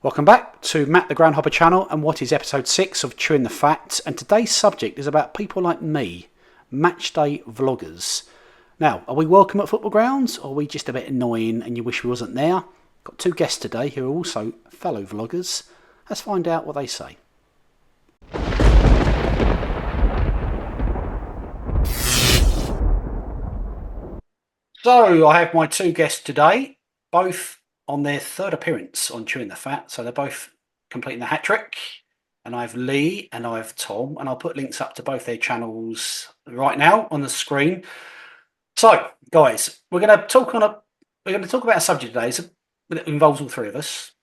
Welcome back to Matt the Groundhopper channel and what is episode 6 of Chewing the Fat. And today's subject is about people like me, matchday vloggers. Now, are we welcome at football grounds or are we just a bit annoying and you wish we wasn't there? Got two guests today who are also fellow vloggers. Let's find out what they say. So I have my two guests today, both on their third appearance on Chewing the Fat. So they're both completing the hat trick. And I have Lee and I have Tom, and I'll put links up to both their channels right now on the screen. So, guys, we're going to talk about a subject today that involves all three of us.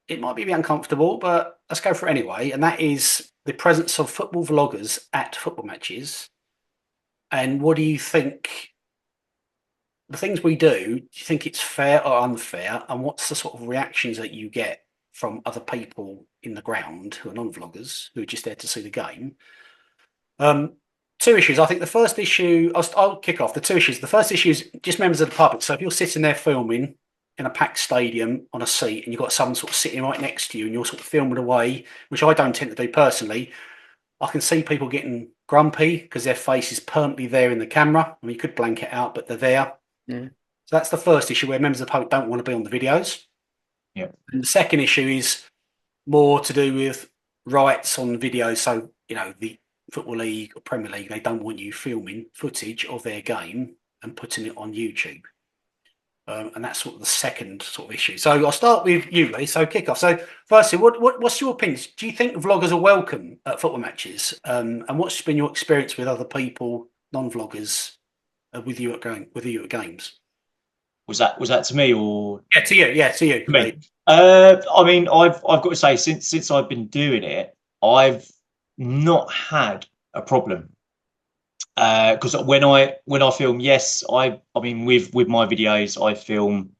It might be a bit uncomfortable, but let's go for it anyway. And that is the presence of football vloggers at football matches. And what do you think? The things we do you think it's fair or unfair? And what's the sort of reactions that you get from other people in the ground who are non-vloggers, who are just there to see the game? Two issues. I think the first issue, I'll kick off. The two issues. The first issue is just members of the public. So if you're sitting there filming in a packed stadium on a seat and you've got someone sort of sitting right next to you and you're sort of filming away, which I don't tend to do personally, I can see people getting grumpy because their face is permanently there in the camera. I mean, you could blank it out, but they're there. Mm. So that's the first issue, where members of the public don't want to be on the videos. Yeah. And the second issue is more to do with rights on videos. So, you know, the Football League or Premier League, they don't want you filming footage of their game and putting it on YouTube. And that's sort of the second sort of issue. So I'll start with you, Lee. So kick off. So firstly, what's your opinion? Do you think vloggers are welcome at football matches? And what's been your experience with other people, non-vloggers, with you at games? Was that to me or To you? Yeah, to you. me? I mean, I've got to say, since I've been doing it, I've not had a problem. Because when I film, yes, I mean with my videos, I film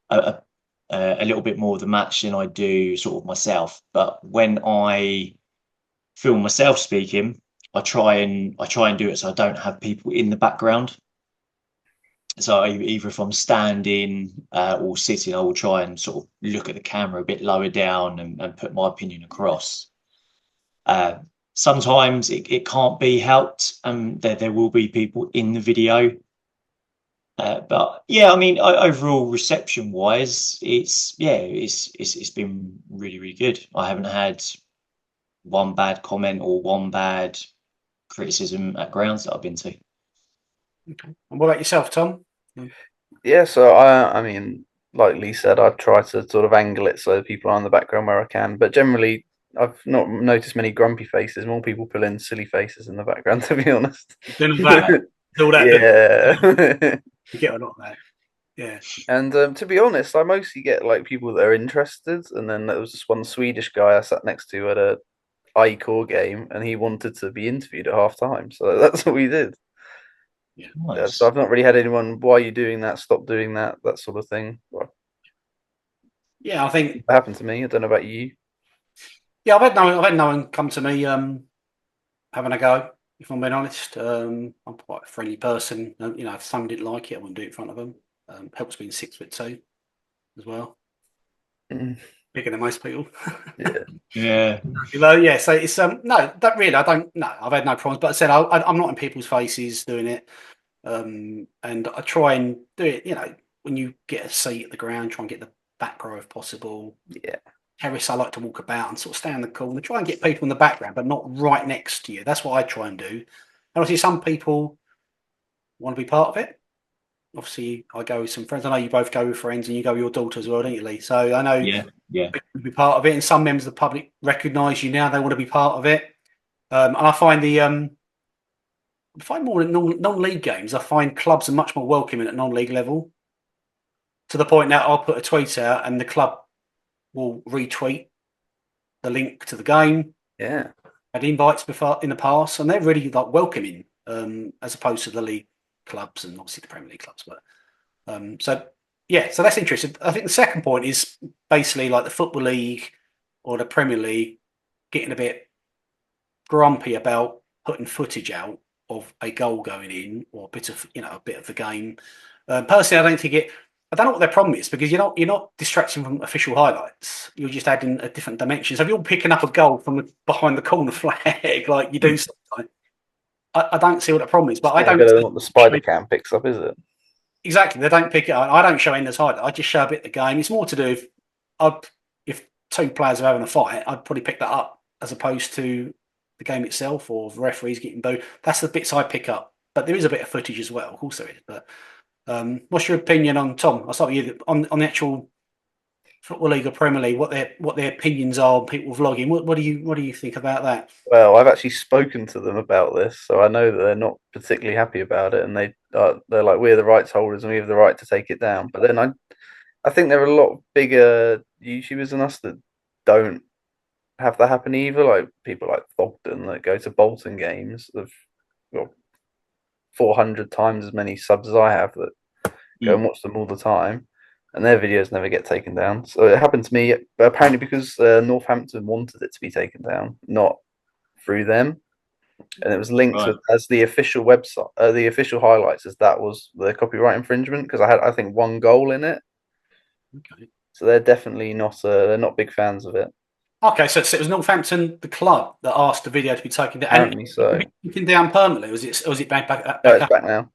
a little bit more of the match than I do sort of myself. But when I film myself speaking, I try and do it so I don't have people in the background. So either if I'm standing or sitting, I will try and sort of look at the camera a bit lower down and put my opinion across. Sometimes it can't be helped, and there will be people in the video. But yeah, I mean, overall reception wise, it's been really, really good. I haven't had one bad comment or one bad criticism at grounds that I've been to. Okay. And what about yourself, Tom? Yeah, so I mean, like Lee said, I try to sort of angle it so people are in the background where I can. But generally, I've not noticed many grumpy faces. More people pull in silly faces in the background, to be honest. All that. Yeah. You get a lot of that. Yeah. And to be honest, I mostly get like people that are interested. And then there was this one Swedish guy I sat next to at a I-Core game, and he wanted to be interviewed at half time. So that's what we did. Yeah. Nice. So I've not really had anyone, why are you doing that? Stop doing that, that sort of thing. Well, Yeah, I think it happened to me. I don't know about you. yeah, I've had no one come to me having a go, if I'm being honest. I'm quite a friendly person. You know, if someone didn't like it, I wouldn't do it in front of them. Helps being 6'2" as well. Mm. Bigger than most people. Yeah. Yeah. Yeah, so it's no, that really I don't no, I've had no problems. But I said I'm not in people's faces doing it. And I try and do it, you know, when you get a seat at the ground, try and get the back row if possible. Yeah. Terrace, I like to walk about and sort of stay in the corner, try and get people in the background, but not right next to you. That's what I try and do. And obviously, some people want to be part of it. Obviously, I go with some friends. I know you both go with friends, and you go with your daughter as well, don't you, Lee? So I know Yeah. people be part of it, and some members of the public recognise you now; they want to be part of it. And I find more in non-league games. I find clubs are much more welcoming at non-league level, to the point that I'll put a tweet out, and the club will retweet the link to the game. Yeah. Had invites before in the past, and they're really like welcoming, as opposed to the league clubs and obviously the Premier League clubs. But so yeah, so that's interesting. I think the second point is basically like the Football League or the Premier League getting a bit grumpy about putting footage out of a goal going in or a bit of the game. Personally, I don't think it. I don't know what their problem is, because you're not distracting from official highlights. You're just adding a different dimension. So if you're picking up a goal from behind the corner flag, like you do sometimes, I don't see what the problem is. But It's I not don't better than what the spider cam picks up, is it? exactly. They don't pick it up. I don't show Enders highlight. I just show a bit of the game. It's more to do if two players are having a fight, I'd probably pick that up as opposed to the game itself or the referees getting booed. That's the bits I pick up. But there is a bit of footage as well. Of course there is. But what's your opinion on Tom? I'll start with you on the actual Football League or Premier League. What their opinions are on people vlogging. What do you think about that? Well, I've actually spoken to them about this, so I know that they're not particularly happy about it, and they're like, we're the rights holders and we have the right to take it down. But then I think there are a lot bigger YouTubers than us that don't have that happen either. Like people like Bogdan that go to Bolton games. They've got 400 times as many subs as I have that go and watch them all the time, and their videos never get taken down. So it happened to me, but apparently because Northampton wanted it to be taken down, not through them, and it was linked Right. as the official website, the official highlights, as that was the copyright infringement because I think one goal in it. Okay. So they're definitely not they're not big fans of it. Okay, so it was Northampton, the club, that asked the video to be taken down. Apparently so. Taken down permanently. Was it back No, it's up? back now.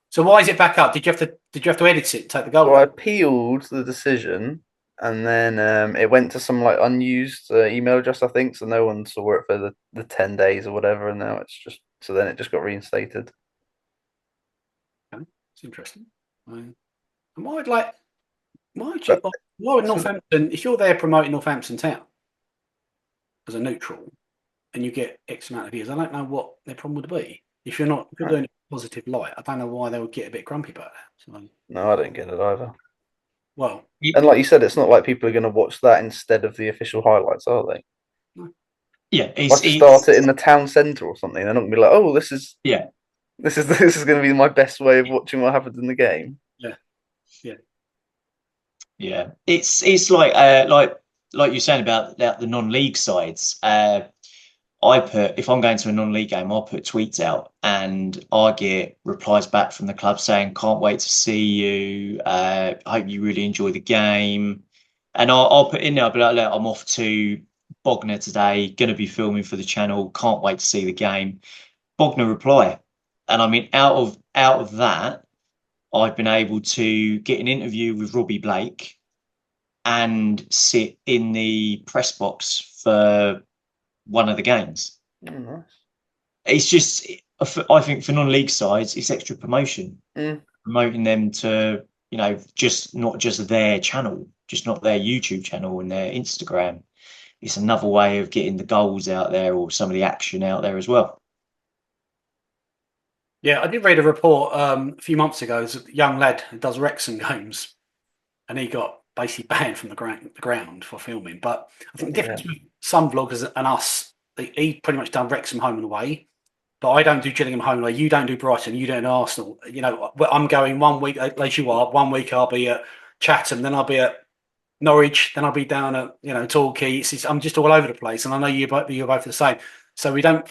So why is it back up? Did you have to edit it, take the goal So I out? appealed the decision, and then it went to some like unused email address, I think. So no one saw it for the 10 days or whatever, and now it's just so then it just got reinstated. Okay, it's interesting. And why would why would But Northampton, if you're there promoting Northampton Town as a neutral and you get X amount of views, I don't know what their problem would be. If you're doing it in a positive light, I don't know why they would get a bit grumpy about that. So, no, I don't get it either. well, And like you said, it's not like people are going to watch that instead of the official highlights, are they? Yeah, If I start it in the town centre or something, they're not going to be like, "Oh, this is this is going to be my best way of watching what happens in the game." Yeah. It's like you're saying about the non-league sides. If I'm going to a non-league game, I'll put tweets out and I get replies back from the club saying, "Can't wait to see you. Hope you really enjoy the game." And I'll put in there, I'll be like, "Look, I'm off to Bognor today, going to be filming for the channel. Can't wait to see the game." Bognor reply, and I mean, out of that, I've been able to get an interview with Robbie Blake and sit in the press box for one of the games. Oh, nice. It's just, I think for non-league sides, it's extra promotion, promoting them to, just not just their channel, just not their YouTube channel and their Instagram. It's another way of getting the goals out there or some of the action out there as well. yeah, I did read a report a few months ago. There's a young lad who does Wrexham games, and he got basically banned from the ground for filming. But I think the difference with some vloggers and us, he pretty much done Wrexham home and away. But I don't do Gillingham home and away. You don't do Brighton. You don't do Arsenal. I'm going 1 week, as you are. 1 week I'll be at Chatham, then I'll be at Norwich, then I'll be down at Torquay. I'm just all over the place, and I know you're both the same. So we don't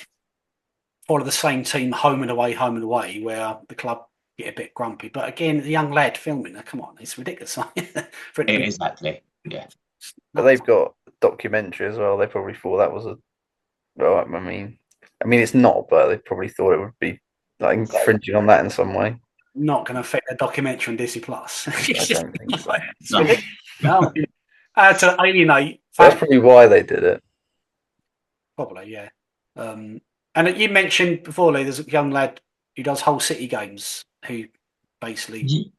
follow the same team home and away, where the club get a bit grumpy. But again, the young lad filming, come on, it's ridiculous. For it to be, Exactly. Yeah. But they've got a documentary as well. They probably thought that was well, I mean, it's not, but they probably thought it would be like infringing on that in some way. not going to affect the documentary on Disney Plus. I don't think so. It's ridiculous. No. To alienate. That's probably why they did it. Probably, yeah. And you mentioned before, Lee, there's a young lad who does whole city games who basically.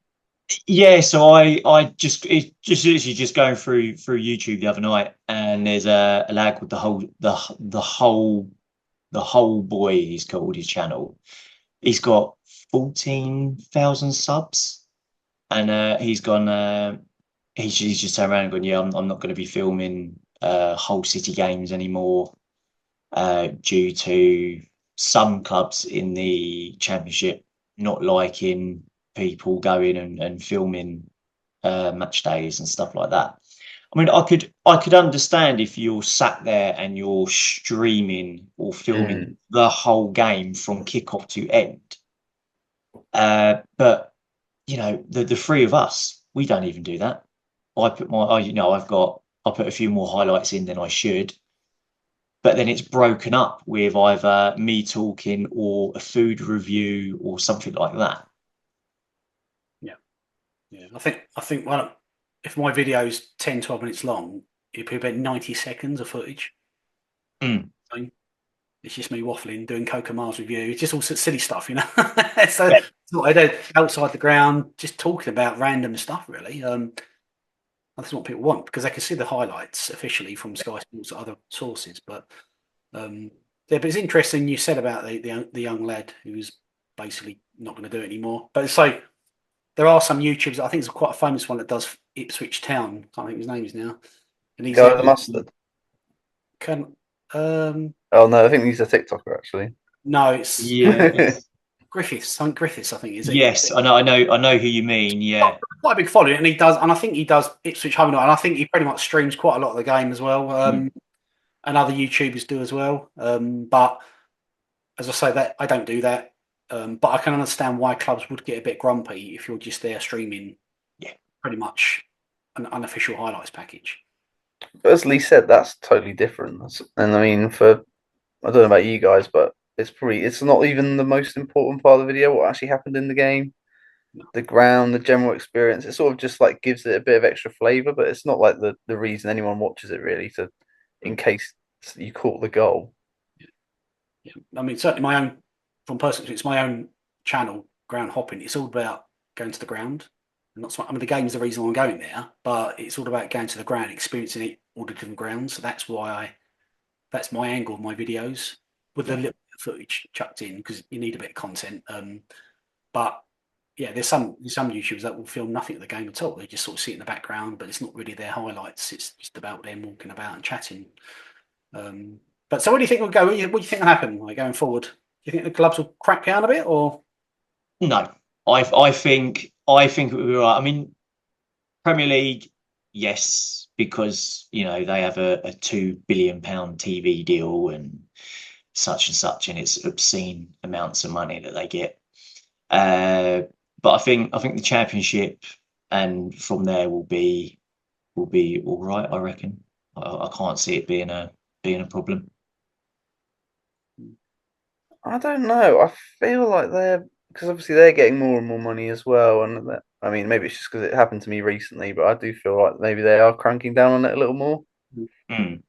Yeah, so I just literally just going through YouTube the other night, and there's a lad called the whole boy. He's called his channel. He's got 14,000 subs, and he's gone. He's just turned around and gone, yeah, I'm not going to be filming whole city games anymore due to some clubs in the championship not liking people going and filming match days and stuff like that. I mean, I could understand if you're sat there and you're streaming or filming the whole game from kickoff to end. But the three of us, We don't even do that. I put a few more highlights in than I should, but then it's broken up with either me talking or a food review or something like that. Yeah. I think well, if my video's 10, 12 minutes long, it'd be about 90 seconds of footage. Mm. So it's just me waffling, doing Coca Mars review. It's just all silly stuff, so Yeah. that's what I do outside the ground, just talking about random stuff, really. That's what people want because they can see the highlights officially from Sky Sports or other sources. But yeah, but it's interesting you said about the young lad who's basically not going to do it anymore. But so there are some YouTubers. I think there's quite a famous one that does Ipswich Town. I can't think his name is now, and he's Guy with the mustard. can Oh no, I think he's a TikToker actually. no, it's Yes. Griffiths. Something Griffiths, I think is it? Yes, I know who you mean. Yeah. Quite a big following, and I think he does Ipswich Home and Away, and I think he pretty much streams quite a lot of the game as well. Mm. And other YouTubers do as well. But as I say, that I don't do that. But I can understand why clubs would get a bit grumpy if you're just there streaming, Yeah. pretty much an unofficial highlights package. But as Lee said, that's totally different. And I mean, I don't know about you guys, but it's not even the most important part of the video. What actually happened in the game, No. the ground, the general experience. It sort of just like gives it a bit of extra flavor, but it's not like the reason anyone watches it really in case you caught the goal. Yeah. I mean, certainly my own, from personal, it's my own channel, Ground Hopping. It's all about going to the ground. And that's what, I mean, the game's the reason I'm going there, but it's all about going to the ground, experiencing it, all the different grounds. So that's my angle of my videos with the Yeah. little footage chucked in because you need a bit of content. But yeah, there's some YouTubers that will film nothing of the game at all. They just sort of sit in the background, but it's not really their highlights. It's just about them walking about and chatting. But so, what do you think will go? What do you think will happen like, going forward? Do you think the clubs will crack down a bit, or No, I think it would be right. I mean, Premier League, yes, because they have a £2 billion TV deal and such, and it's obscene amounts of money that they get. But I think the Championship and from there will be all right. I reckon. I can't see it being a problem. I don't know. I feel like because obviously they're getting more and more money as well, and I mean maybe it's just because it happened to me recently, but I do feel like maybe they are cranking down on it a little more. Mm.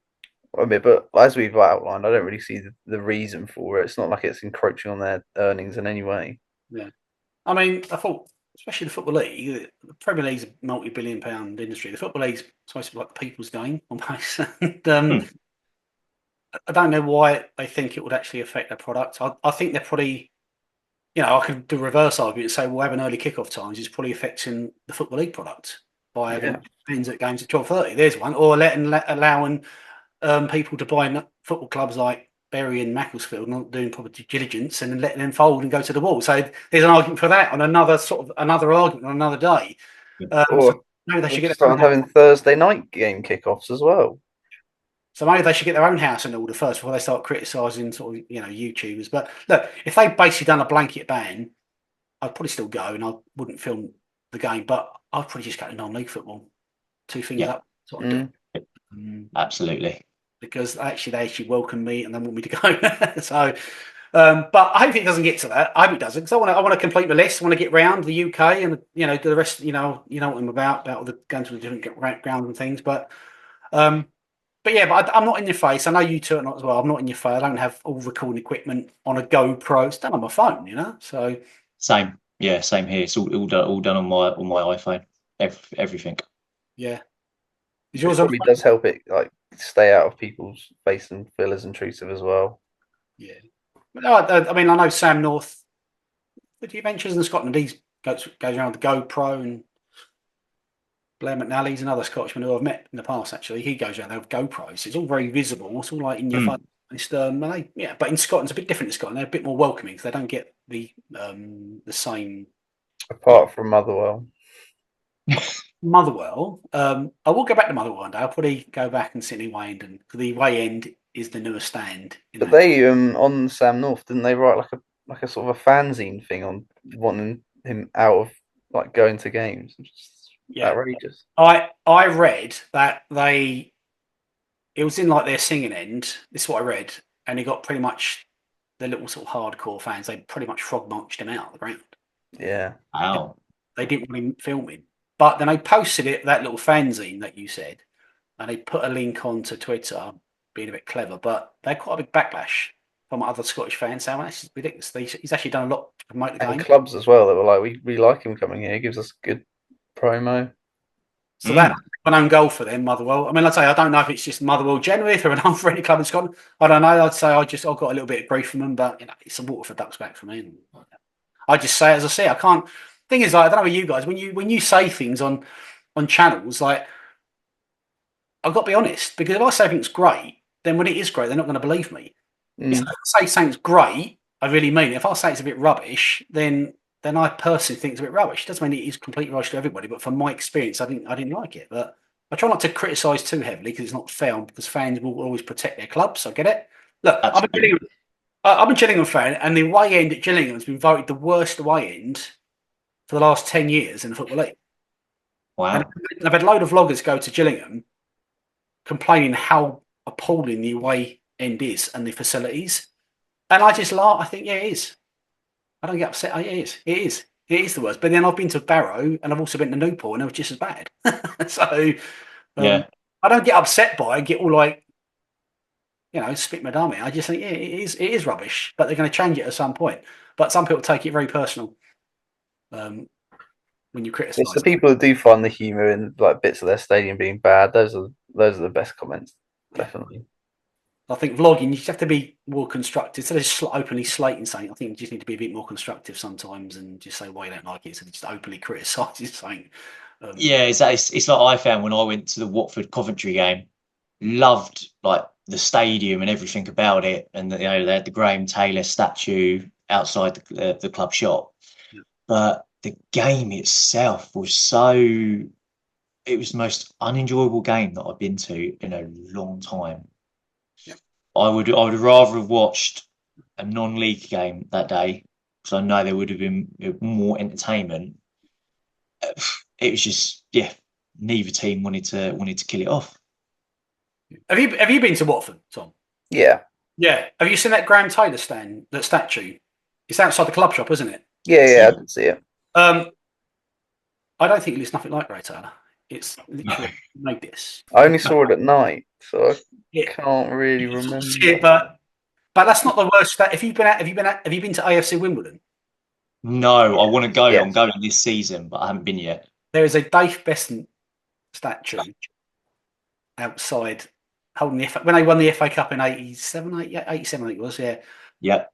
I mean, but as we've outlined, I don't really see the reason for it. It's not like it's encroaching on their earnings in any way. yeah? I mean, I thought, especially the Football League, the Premier League's a multi-billion-pound industry. The Football League's supposed to be like the people's game almost. And, Mm. I don't know why they think it would actually affect their product. I think they're probably, I could do a reverse argument and say, well, having early kickoff times is probably affecting the Football League product by Yeah. having fans at games at 12:30. There's one, or allowing people to buy football clubs like Bury and Macclesfield, not doing proper due diligence, and then letting them fold and go to the wall. So there's an argument for that on another argument on another day. So Or maybe they we should should get their own start having Thursday night game kickoffs as well. So maybe they should get their own house in order first before they start criticising sort of YouTubers. But look, if they basically done a blanket ban, I'd probably still go and I wouldn't film the game, but I'd probably just go to non-league football. Two things Yeah. up. That's what I'd do. Absolutely. Because they actually welcome me and they want me to go. So, but I hope it doesn't get to that. I hope it doesn't because I want to complete the list. I want to get round the UK and do the rest. What I'm about all the going to the different grounds and things. But yeah, I'm not in your face. I know you two are not as well. I'm not in your face. I don't have all recording equipment on a GoPro. It's done on my phone, So Same. Yeah, same here. It's all done on my iPhone. Everything. yeah, is Which yours on? probably does help it like stay out of people's face and feel as intrusive as well. Yeah, but no, I mean, I know Sam North, the Adventures in Scotland. He goes around with the GoPro, and Blair McNally's another Scotsman who I've met in the past. Actually, he goes around there with GoPros. It's all very visible. It's all like in your Mm. phone. But in Scotland, it's a bit different. In Scotland, they're a bit more welcoming because they don't get the same. Apart from Motherwell. Motherwell. I will go back to Motherwell one day. I'll probably go back and sit in Wayne, because the way end is the newer stand. But they on Sam North, didn't they write like a sort of a fanzine thing on wanting him out of like going to games? outrageous. I read that it was in like their singing end. This is what I read, and he got pretty much the little sort of hardcore fans. They pretty much frog marched him out of the ground. Yeah. Wow. They didn't really film him, but then they posted it, that little fanzine that you said, and they put a link onto Twitter, being a bit clever. But they had quite a big backlash from other Scottish fans saying, well, "This is ridiculous." He's actually done a lot to promote the And game. clubs as well that were like, we like him coming here. He gives us good promo. So that's an own goal for them, Motherwell. I mean, I'd say I don't know if it's just Motherwell generally, if they're an unfriendly club in Scotland. I don't know. I'd say I got a little bit of grief from them, but it's a water for ducks back for me. And I just say it as I see it. I can't. Thing is, like, I don't know about you guys. When you say things on channels, like, I've got to be honest, because if I say something's great, then when it is great, they're not going to believe me. If I say something's great, I really mean it. If I say it's a bit rubbish, then I personally think it's a bit rubbish. It doesn't mean it is completely rubbish to everybody, but from my experience, I didn't like it. But I try not to criticise too heavily because it's not fair, because fans will always protect their clubs. So I get it. Look, I'm a Gillingham fan, and the away end at Gillingham has been voted the worst away end for the last 10 years in the Football League. Wow. And I've had a load of vloggers go to Gillingham complaining how appalling the away end is and the facilities. And I just laugh. I think, yeah, it is. I don't get upset. It is. It is. It is the worst. But then I've been to Barrow and I've also been to Newport and it was just as bad. So Yeah. I don't get upset by it, get all like, spit my dummy. I just think, yeah, it is rubbish, but they're going to change it at some point. But some people take it very personal when you criticise. It's the people that do find the humour in like bits of their stadium being bad. Those are the best comments, definitely. I think vlogging, you just have to be more constructive. Instead of just openly slating something, I think you just need to be a bit more constructive sometimes and just say why you don't like it. So just openly criticise something. Yeah, it's like I found when I went to the Watford Coventry game, loved like the stadium and everything about it, and they had the Graham Taylor statue outside the club shop, but the game itself was it was the most unenjoyable game that I've been to in a long time. Yeah. I would rather have watched a non-league game that day because I know there would have been more entertainment. It was just, neither team wanted to kill it off. Have you been to Watford, Tom? Yeah. Yeah. Have you seen that Graham Taylor statue? It's outside the club shop, isn't it? Yeah, I did see it. I don't think it looks nothing like Ray Taylor. It's literally like this. I only saw it at night, so I can't really remember. But that's not the worst. Have you been to AFC Wimbledon? No, I want to go. Yes. I'm going this season, but I haven't been yet. There is a Dave Besson statue outside holding the when they won the FA Cup in 87, I think it was. Yeah. Yeah.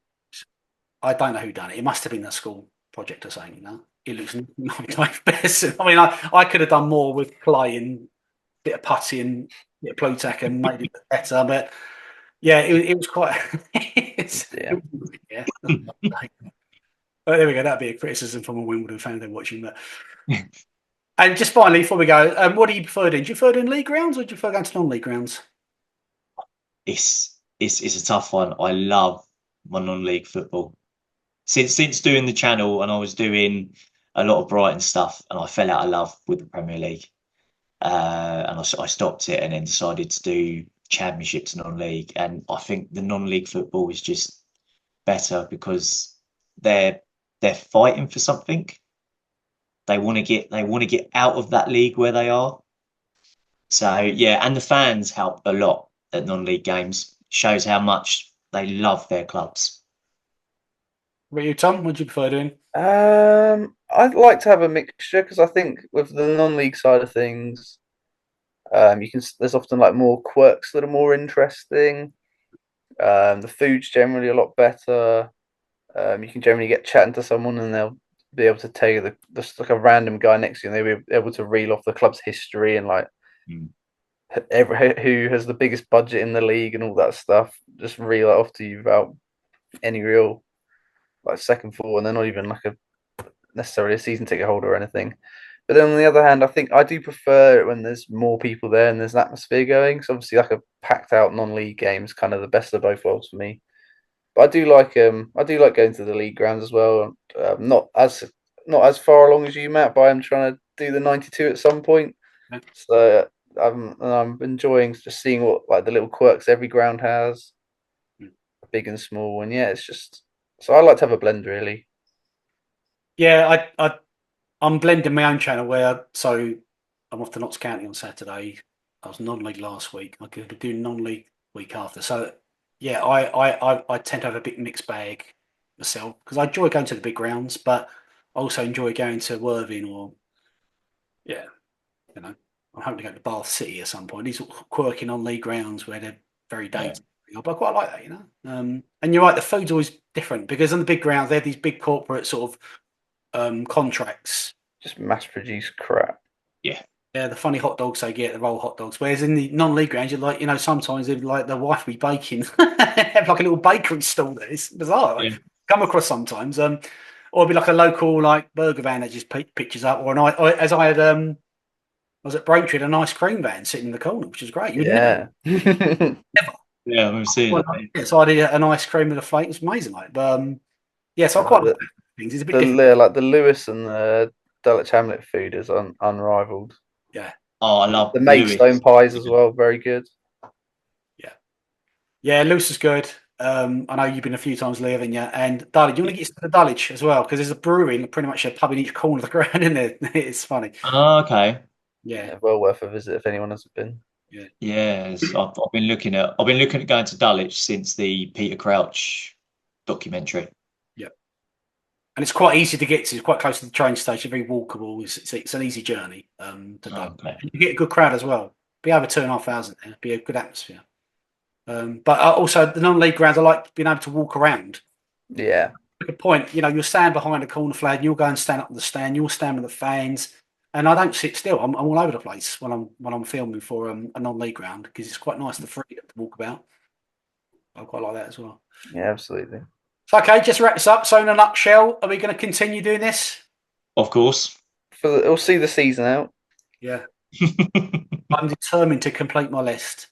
I don't know who done it. It must have been a school project or something. It looks like Dave Besson. I mean, I could have done more with clay and a bit of putty and a bit of Plutak and made it better, but yeah, it was quite. Yeah. But there we go. That'd be a criticism from a Wimbledon fan they're watching that. And just finally, before we go, what do you prefer doing? Do you prefer doing league grounds or do you prefer going to non-league grounds? It's a tough one. I love my non-league football. Since doing the channel, and I was doing a lot of Brighton stuff, and I fell out of love with the Premier League, and I stopped it, and then decided to do Championship to non-league. And I think the non-league football is just better because they're fighting for something. They want to get out of that league where they are. So yeah, and the fans help a lot at non-league games. Shows how much they love their clubs. What about you, Tom? What do you prefer doing? I'd like to have a mixture because I think with the non-league side of things, there's often like more quirks that are more interesting. The food's generally a lot better. You can generally get chatting to someone and they'll be able to tell you just like a random guy next to you, and they'll be able to reel off the club's history and like who has the biggest budget in the league and all that stuff. Just reel it off to you without any real like second thought, and they're not even like necessarily a season ticket holder or anything. But then on the other hand, I think I do prefer it when there's more people there and there's an atmosphere going. So obviously, like a packed out non-league game is kind of the best of both worlds for me. But I do like going to the league grounds as well. Not as far along as you, Matt, but I'm trying to do the 92 at some point. Yeah. So I'm enjoying just seeing what like the little quirks every ground has, big and small, and yeah, it's just so I like to have a blend really. Yeah, I'm blending my own channel so I'm off to Notts County on Saturday. I was non-league last week. I could be doing non-league week after. So yeah, I tend to have a big mixed bag myself because I enjoy going to the big grounds, but I also enjoy going to Worthing or yeah, you know, I'm hoping to go to Bath City at some point. These quirky non-league grounds where they're very dated. But I quite like that, and you're right, the food's always different because on the big grounds, they're these big corporate sort of contracts. Just mass produced crap. Yeah. Yeah, the funny hot dogs they get, the roll hot dogs. Whereas in the non-league grounds, you're like, sometimes they'd like the wife be baking, have like a little bakery stall there. It's bizarre. Like, come across sometimes, or it'd be like a local like burger van that just pictures up, or as I had, I was at Braintree, an ice cream van sitting in the corner, which is great. Yeah. Yeah, we've seen it. Yeah, so I did an ice cream with a flake. It's amazing, like. But yeah, so I quite like things. It's a bit different. Like the Lewis and the Dulwich Hamlet food is unrivaled. Yeah. Oh, I love the Maidstone pies as well. Very good. Yeah. Yeah, Luce is good. I know you've been a few times, Lee, haven't you? And Dulwich, you want to get to the Dulwich as well because there's a brewery and pretty much a pub in each corner of the ground, isn't there? It's funny. Oh, okay. Yeah. Well worth a visit if anyone hasn't been. Yeah. Yes, I've been looking at going to Dulwich since the Peter Crouch documentary. Yeah. And it's quite easy to get to. It's quite close to the train station. Very walkable. It's an easy journey to Dulwich. Okay. You get a good crowd as well. Be over 2,500 there. Be a good atmosphere. But also the non-league grounds, I like being able to walk around. Yeah. Good point. You'll stand behind a corner flag, and you'll go and stand up on the stand. You'll stand with the fans, and I don't sit still. I'm all over the place when I'm filming for a non-league ground because it's quite nice the freedom to walk about. I quite like that as well. Yeah, absolutely. So okay, just wrap this up. So in a nutshell, are we going to continue doing this? Of course. We'll see the season out. Yeah. I'm determined to complete my list.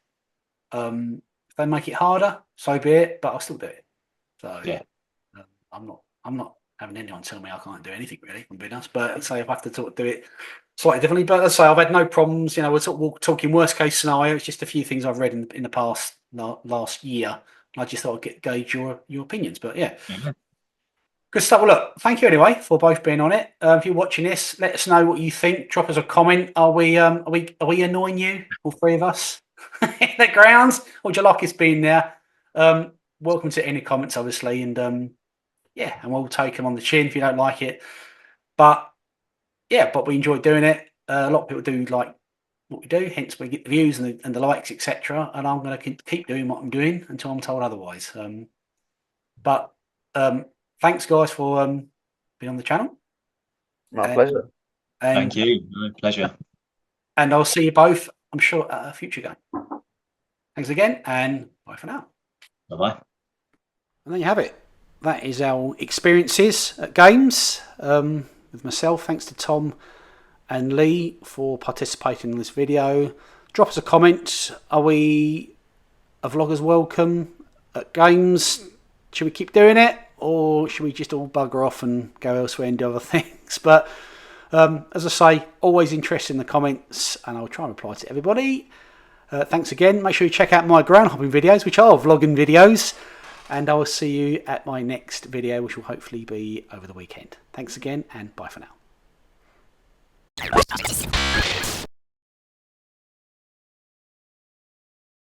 If they make it harder, so be it. But I'll still do it. So yeah. I'm not having anyone tell me I can't do anything really. I'm being honest, but I'd say if I have to do it slightly differently. But I'd say I've had no problems. We're talking worst case scenario. It's just a few things I've read in the past last year. I just thought I'd gauge your opinions. But yeah. Mm-hmm. Good stuff. Well, look, thank you anyway for both being on it. If you're watching this, let us know what you think. Drop us a comment. Are we annoying you, all three of us, in the grounds, or would you like us being there? Welcome to any comments, obviously, and and we'll take them on the chin if you don't like it. But we enjoy doing it. A lot of people do like what we do, hence we get the views and the likes, etc. And I'm going to keep doing what I'm doing until I'm told otherwise. Thanks, guys, for being on the channel. My pleasure. Thank you. My pleasure. And I'll see you both, I'm sure, at a future game. Thanks again, and bye for now. Bye-bye. And there you have it. That is our experiences at games with myself. Thanks to Tom and Lee for participating in this video. Drop us a comment. Are we a vloggers welcome at games? Should we keep doing it? Or should we just all bugger off and go elsewhere and do other things? But as I say, always interested in the comments, and I'll try and reply to everybody. Thanks again. Make sure you check out my ground hopping videos, which are vlogging videos. And I will see you at my next video, which will hopefully be over the weekend. Thanks again, and bye for now.